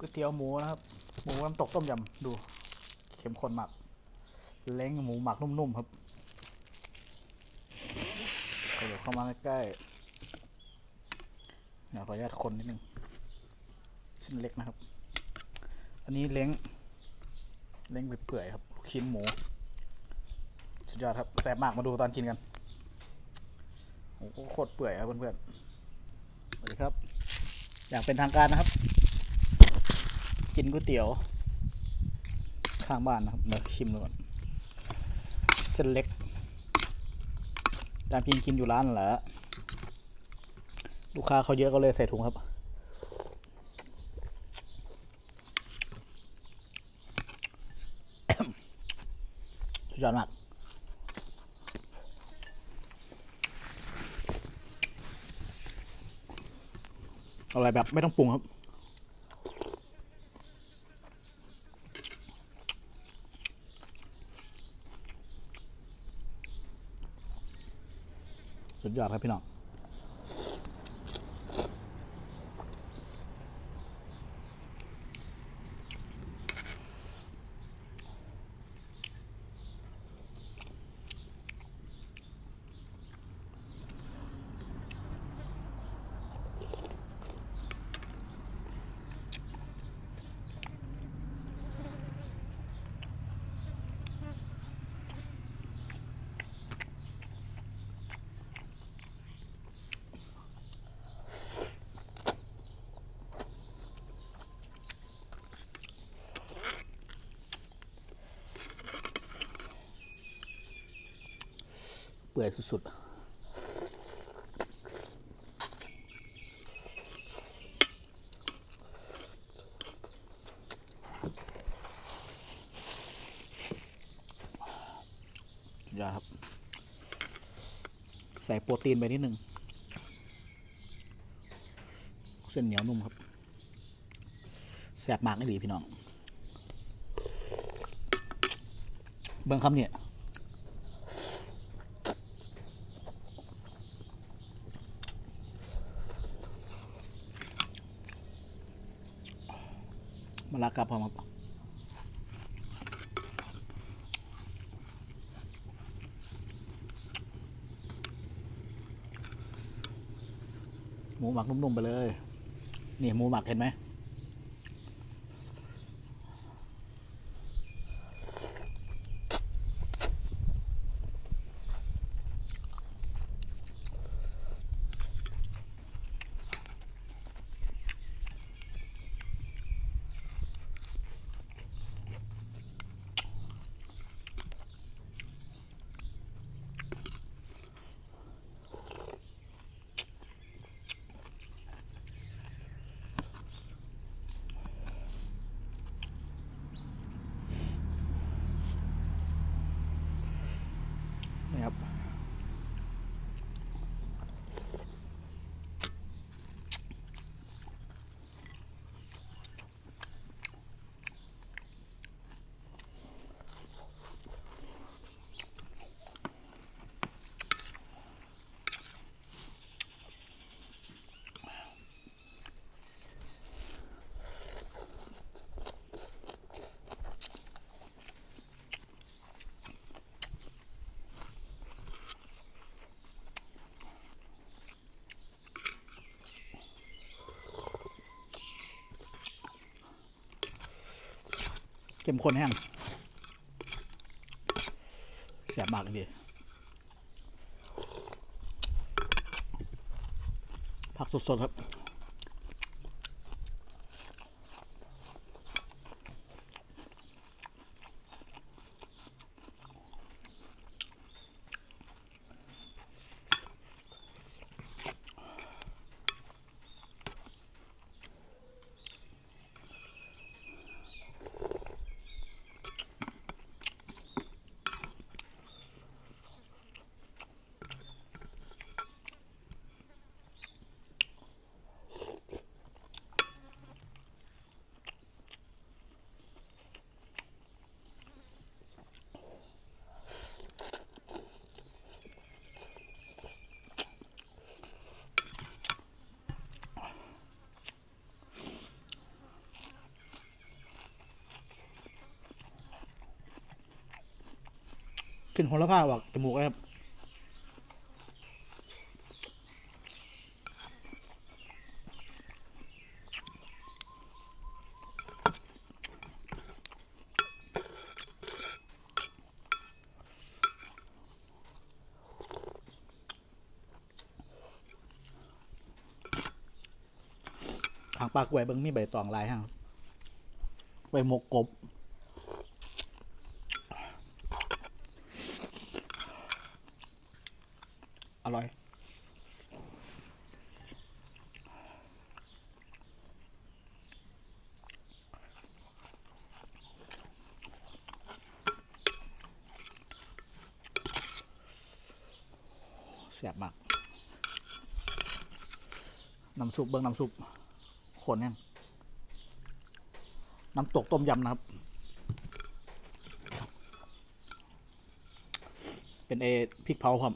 ก๋วยเตี๋ยวหมูนะครับหมูน้ำตกต้มยำดูเข้มข้นมากเล้งหมูหมักนุ่มๆครับเดี๋ยวเข้ามาใกล้ๆเดี๋ยวขออนุญาตคนนิดนึงชิ้นเล็กนะครับอันนี้เล้งเปื่อยๆครับชิ้นหมูสุดยอดครับแซ่บมากมาดูตอนกินกันโอ้โหโคตรเปื่อยครับเพื่อนๆสวัสดีครับอย่างเป็นทางการนะครับกินก๋วยเตี๋ยวข้างบ้านนะครับมาชิมดูก่อนเส้นเล็กตามพิงกินอยู่ร้านแหละลูกค้าเขาเยอะก็เลยใส่ถุงครับสุดยอดมากอะไรแบบไม่ต้องปรุงครับสุดยอดครับพี่น้องเปื่อยสุดๆยอดครับใส่โปรตีนไปนิดนึงเส้นเหนียวนุ่มครับแซ่บมากเลยดีพี่น้องเบิ่งคำเนี่ยมะระกับพร้อมครับหมูหมักนุ่มๆไปเลยนี่หมูหมักเห็นไหมนี่ครับเข้มข้นแห้งแซ่บมากเลยดีผักสดๆครับ ลิ่นโหระพาออกจมูกเลยครับทางปลากล้วยเบิ้งมีใบตองลายฮะใบหมกกบอร่อยแซ่บมากน้ำซุปเบิ้งน้ำซุปขนยังน้ำตกต้มยำนะครับเป็นพริกเผาครับ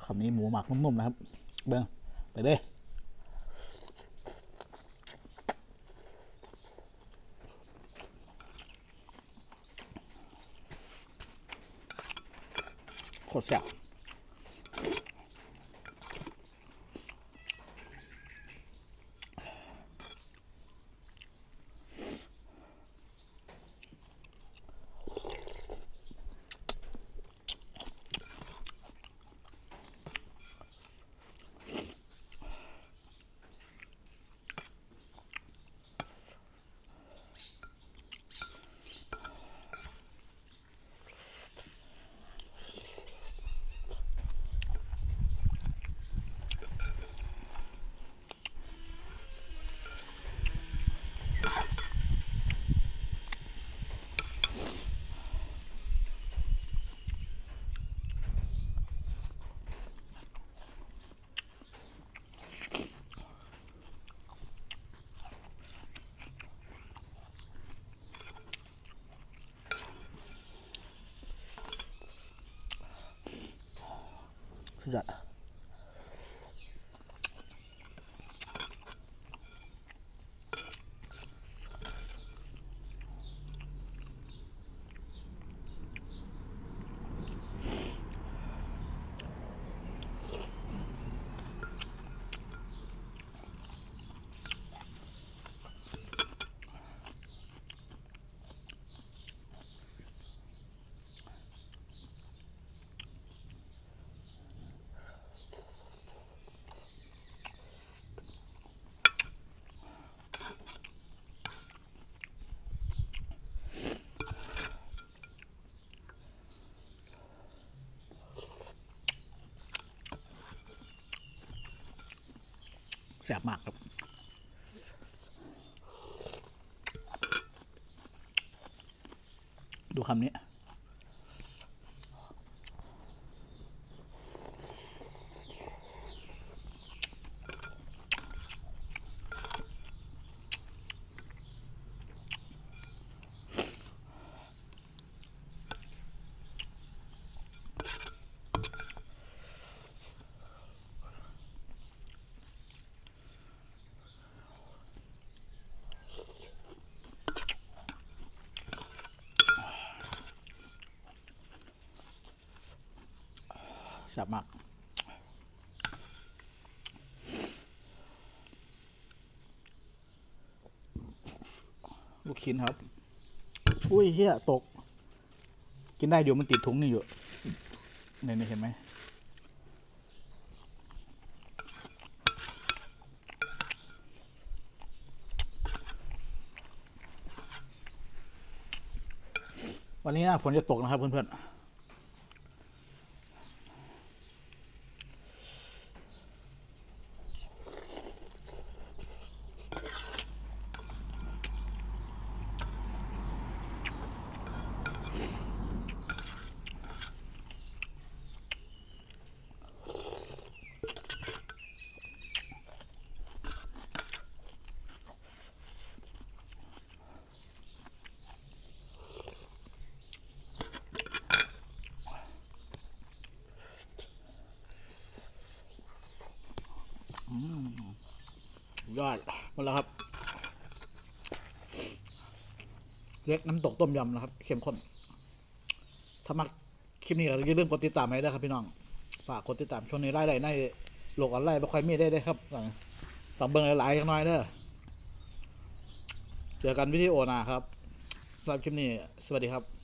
คำนี้หมูหมักนุ่มๆนะครับเบิ้งไปเลยโคตรแซ่บสุดยอดแซ่บมากครับดูคำนี้แซ่บมากลูกชิ้นครับอุ้ยเฮียตกกินได้เดี๋ยวมันติดถุงนี่อยู่เนี่ยเห็นไหม วันนี้ฝนจะตกนะครับเพื่อนๆยอดหมดแล้วครับเล็กน้ำตกต้มยำนะครับเข้มข้นถ้ามักคลิปนี้ก็อย่าลืมกดติดตามให้ด้วยครับพี่น้องฝากกดติดตามช่วงนี้ไล่ในโลกออนไลน์ไม่ค่อยมีได้ครับต้องเบิ่งหลายๆอย่างน้อยเด้อเจอกันวิดีโอหน้าครับสำหรับคลิปนี้สวัสดีครับ